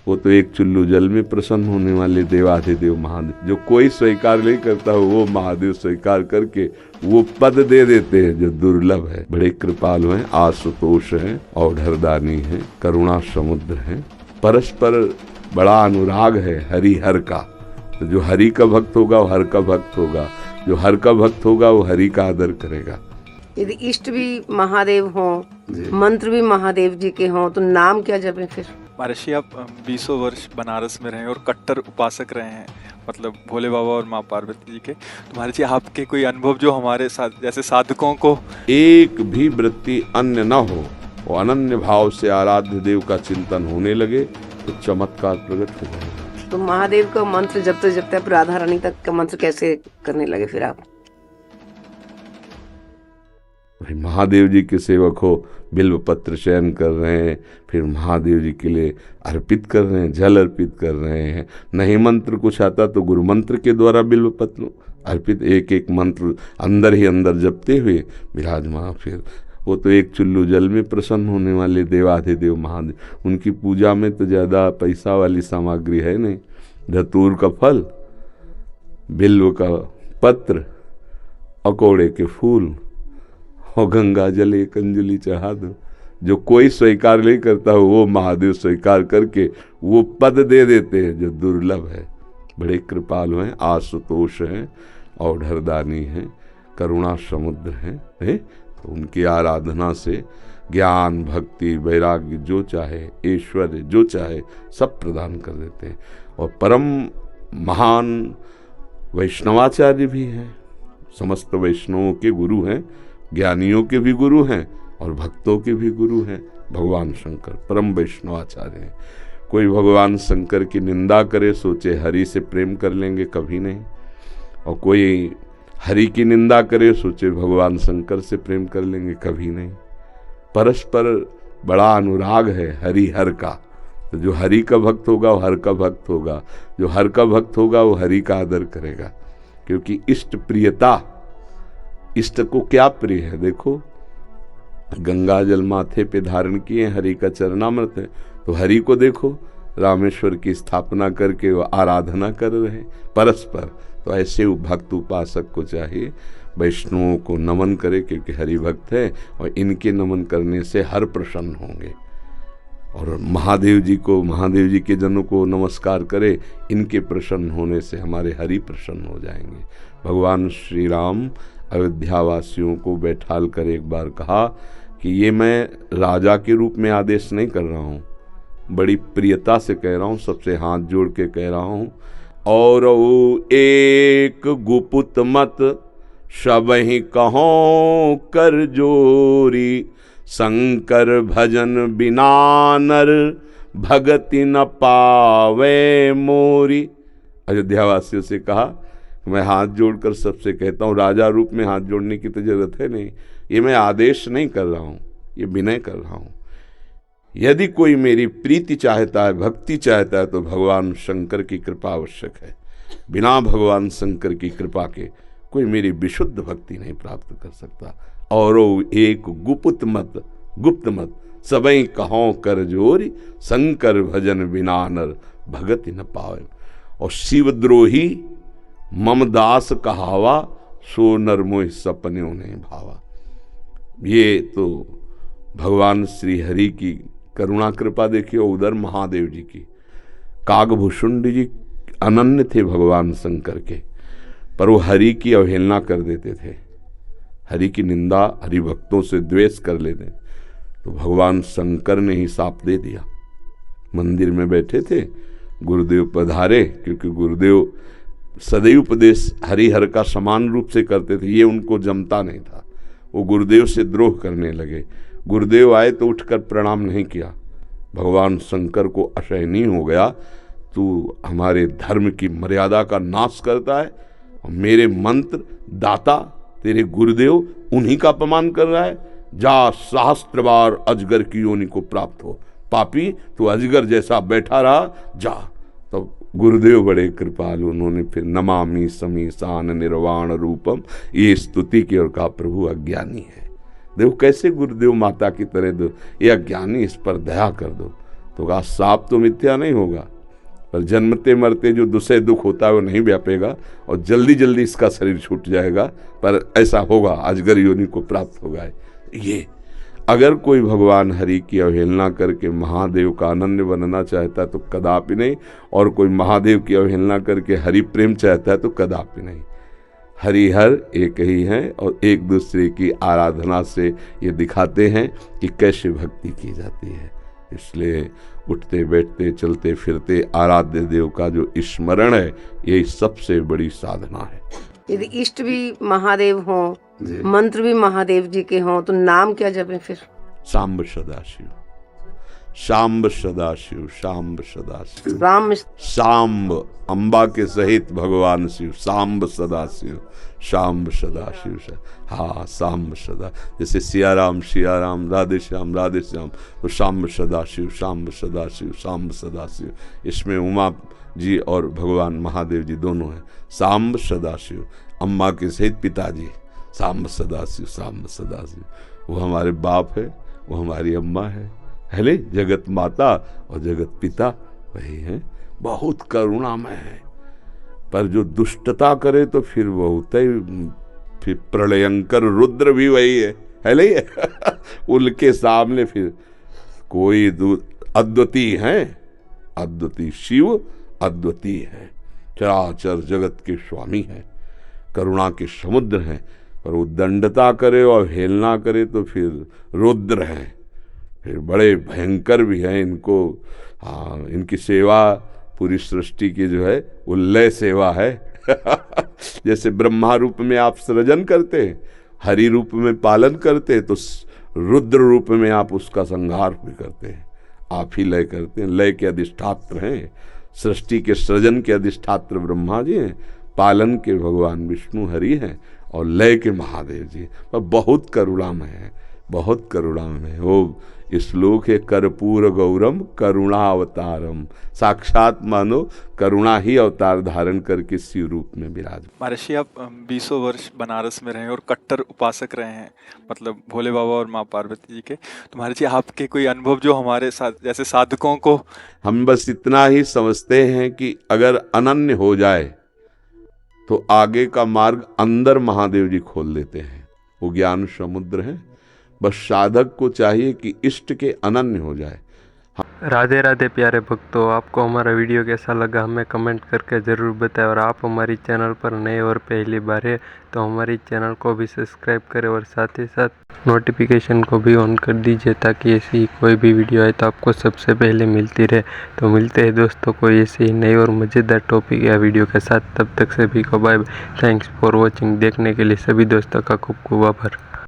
वो तो एक चुल्लू जल में प्रसन्न होने वाले देवाधिदेव महादेव, जो कोई स्वीकार नहीं करता वो महादेव स्वीकार करके वो पद दे देते हैं जो दुर्लभ है। बड़े कृपालु हैं, आशुतोष हैं, औढ़रदानी हैं, करुणा समुद्र हैं, परस्पर बड़ा अनुराग है हरिहर का। तो जो हरि का भक्त होगा वो हर का भक्त होगा, जो हर का भक्त होगा वो हरि का आदर करेगा। यदि इष्ट भी महादेव हों, मंत्र भी महादेव जी के हों, तो नाम क्या जपें फिर? महर्षि, आप 20 वर्ष बनारस में रहे और कट्टर उपासक रहे हैं, मतलब भोले बाबा और माँ पार्वती जी के। तो महर्षि, आपके कोई अनुभव जो हमारे साथ जैसे साधकों को एक भी वृत्ति अन्य न हो, वो अनन्य भाव से आराध्य देव का चिंतन होने लगे तो चमत्कार प्रकट हो जाएगा। तो महादेव का मंत्र जपते जपते आप राधा रानी तक का मंत्र कैसे करने लगे फिर आप? भाई महादेव जी के सेवक हो, बिल्व पत्र चयन कर रहे हैं, फिर महादेव जी के लिए अर्पित कर रहे हैं, जल अर्पित कर रहे हैं। नहीं मंत्र कुछ आता तो गुरु मंत्र के द्वारा बिल्व पत्र अर्पित, एक एक मंत्र अंदर ही अंदर जपते हुए विराजमान। फिर वो तो एक चुल्लू जल में प्रसन्न होने वाले देवाधिदेव महादेव, उनकी पूजा में तो ज़्यादा पैसा वाली सामग्री है नहीं। धतूर का फल, बिल्व का पत्र, अकोड़े के फूल और गंगा जल एक अंजलि चढ़ा दो। जो कोई स्वीकार नहीं करता वो महादेव स्वीकार करके वो पद दे देते हैं जो दुर्लभ है। बड़े कृपालु हैं, आशुतोष हैं, औढ़रदानी हैं, करुणा समुद्र हैं। तो उनकी आराधना से ज्ञान, भक्ति, वैराग्य जो चाहे, ऐश्वर्य जो चाहे सब प्रदान कर देते हैं। और परम महान वैष्णवाचार्य भी हैं, समस्त वैष्णवों के गुरु हैं, ज्ञानियों के भी गुरु हैं और भक्तों के भी गुरु हैं। भगवान शंकर परम वैष्णवाचार्य हैं। कोई भगवान शंकर की निंदा करे सोचे हरि से प्रेम कर लेंगे, कभी नहीं। और कोई हरि की निंदा करे सोचे भगवान शंकर से प्रेम कर लेंगे, कभी नहीं। परस्पर बड़ा अनुराग है हरिहर का। तो जो हरि का भक्त होगा वो हर का भक्त होगा, जो हर का भक्त होगा वो हरि का आदर करेगा। क्योंकि इष्ट प्रियता, इष्ट को क्या प्रिय है? देखो, गंगा जल माथे पे धारण किए, हरि का चरणामृत है। तो हरि को देखो, रामेश्वर की स्थापना करके वो आराधना कर रहे हैं परस्पर। तो ऐसे भक्त उपासक को चाहिए वैष्णवों को नमन करे, क्योंकि हरि भक्त है और इनके नमन करने से हर प्रसन्न होंगे। और महादेव जी को, महादेव जी के जनों को नमस्कार करे, इनके प्रसन्न होने से हमारे हरि प्रसन्न हो जाएंगे। भगवान श्री राम अयोध्यावासियों को बैठाल कर एक बार कहा कि ये मैं राजा के रूप में आदेश नहीं कर रहा हूँ, बड़ी प्रियता से कह रहा हूँ, सबसे हाथ जोड़ के कह रहा हूँ। और एक गुपुत मत सबहि कहो कर जोरी, शंकर भजन बिना नर भगति न पावे मोरी। अयोध्यावासियों से कहा, मैं हाथ जोड़कर सबसे कहता हूँ, राजा रूप में हाथ जोड़ने की तो जरूरत है नहीं, ये मैं आदेश नहीं कर रहा हूँ, ये विनय कर रहा हूँ। यदि कोई मेरी प्रीति चाहता है, भक्ति चाहता है, तो भगवान शंकर की कृपा आवश्यक है। बिना भगवान शंकर की कृपा के कोई मेरी विशुद्ध भक्ति नहीं प्राप्त कर सकता। और एक गुप्त मत सबई कहो कर जोरी, शंकर भजन बिना नर भगति न पावे। और शिवद्रोही मम दास कहावा, सो नर मोह सपने उन्हें भावा। ये तो भगवान श्री हरि की करुणा कृपा देखिए, उधर महादेव जी की। कागभूषुंड जी अनन्य थे भगवान शंकर के, पर वो हरि की अवहेलना कर देते थे, हरि की निंदा, हरि भक्तों से द्वेष कर लेते। तो भगवान शंकर ने ही साप दे दिया। मंदिर में बैठे थे, गुरुदेव पधारे, क्योंकि गुरुदेव सदैव उपदेश हरिहर का समान रूप से करते थे, ये उनको जमता नहीं था। वो गुरुदेव से द्रोह करने लगे। गुरुदेव आए तो उठकर प्रणाम नहीं किया। भगवान शंकर को असहनीय हो गया, तू हमारे धर्म की मर्यादा का नाश करता है और मेरे मंत्र दाता तेरे गुरुदेव उन्हीं का अपमान कर रहा है। जा, सहस्त्र बार अजगर की योनि को प्राप्त हो। पापी, तू अजगर जैसा बैठा रहा, जा। तो गुरुदेव बड़े कृपालु, उन्होंने फिर नमामि समीसान निर्वाण रूपम ये स्तुति की और कहा, प्रभु अज्ञानी है। देखो कैसे गुरुदेव माता की तरह दो, ये अज्ञानी, इस पर दया कर दो। तो कहा साप तो मिथ्या नहीं होगा, पर जन्मते मरते जो दूसरे दुख होता है वो नहीं व्यापेगा और जल्दी जल्दी इसका शरीर छूट जाएगा, पर ऐसा होगा, अजगर योनि को प्राप्त होगा। ये अगर कोई भगवान हरि की अवहेलना करके महादेव का अनन्य बनना चाहता है तो कदापि नहीं, और कोई महादेव की अवहेलना करके हरि प्रेम चाहता है तो कदापि नहीं। हरिहर एक ही हैं और एक दूसरे की आराधना से ये दिखाते हैं कि कैसे भक्ति की जाती है। इसलिए उठते बैठते चलते फिरते आराध्य देव का जो स्मरण है, यही सबसे बड़ी साधना है। यदि इष्ट भी महादेव हों, मंत्र भी महादेव जी के हों, तो नाम क्या जपें फिर? सांब सदाशिव, सांब सदाशिव, सांब सदाशिव, राम सांब अंबा के सहित भगवान शिव, सांब सदाशिव, सांब सदाशिव। हाँ, सांब सदा, जैसे सिया राम, राधे श्याम, तो सांब सदाशिव, सांब सदाशिव, सांब सदाशिव। इसमें उमा जी और भगवान महादेव जी दोनों हैं। सांब सदाशिव, अम्मा के सहित पिताजी, सांब सदाशिव, सांब सदाशिव। वो हमारे बाप है, वो हमारी अम्मा है ले, जगत माता और जगत पिता वही है। बहुत करुणामय है, पर जो दुष्टता करे तो फिर बहुत ही, फिर प्रलयंकर रुद्र भी वही है ले उनके सामने फिर कोई अद्वितीय है, अद्वितीय शिव अद्वितीय है, चराचर जगत के स्वामी है, करुणा के समुद्र हैं। पर वो दंडता करे और हेलना करे तो फिर रुद्र हैं, फिर बड़े भयंकर भी हैं। इनको इनकी सेवा पूरी सृष्टि की जो है वो लय सेवा है जैसे ब्रह्मा रूप में आप सृजन करते हैं, हरि रूप में पालन करते हैं, तो रुद्र रूप में आप उसका संहार भी करते हैं। आप ही लय करते हैं, लय के अधिष्ठात्र हैं, सृष्टि के सृजन के अधिष्ठात्र ब्रह्मा जी हैं, पालन के भगवान विष्णु हरि हैं और लय के महादेव जी। पर बहुत करुणामय है, बहुत करुणामय है। वो श्लोक है, कर्पूर गौरम करुणावतारम, साक्षात मानो करुणा ही अवतार धारण करके शिव रूप में विराज। महर्षि, आप 20 वर्ष बनारस में रहे और कट्टर उपासक रहे हैं, मतलब भोले बाबा और माँ पार्वती जी के। तो महर्षि, आपके कोई अनुभव जो हमारे साथ जैसे साधकों को, हम बस इतना ही समझते हैं कि अगर अनन्य हो जाए तो आगे का मार्ग अंदर महादेव जी खोल देते हैं। वो ज्ञान समुद्र है, बस साधक को चाहिए कि इष्ट के अनन्य हो जाए। राधे राधे प्यारे भक्तों, आपको हमारा वीडियो कैसा लगा हमें कमेंट करके ज़रूर बताएं। और आप हमारी चैनल पर नए और पहली बार है तो हमारी चैनल को भी सब्सक्राइब करें और साथ ही साथ नोटिफिकेशन को भी ऑन कर दीजिए, ताकि ऐसी कोई भी वीडियो आए तो आपको सबसे पहले मिलती रहे। तो मिलते हैं दोस्तों कोई ऐसे ही नई और मज़ेदार टॉपिक या वीडियो के साथ। तब तक सभी को बाय। Thanks for watching. देखने के लिए सभी दोस्तों का खूब खूब आभार।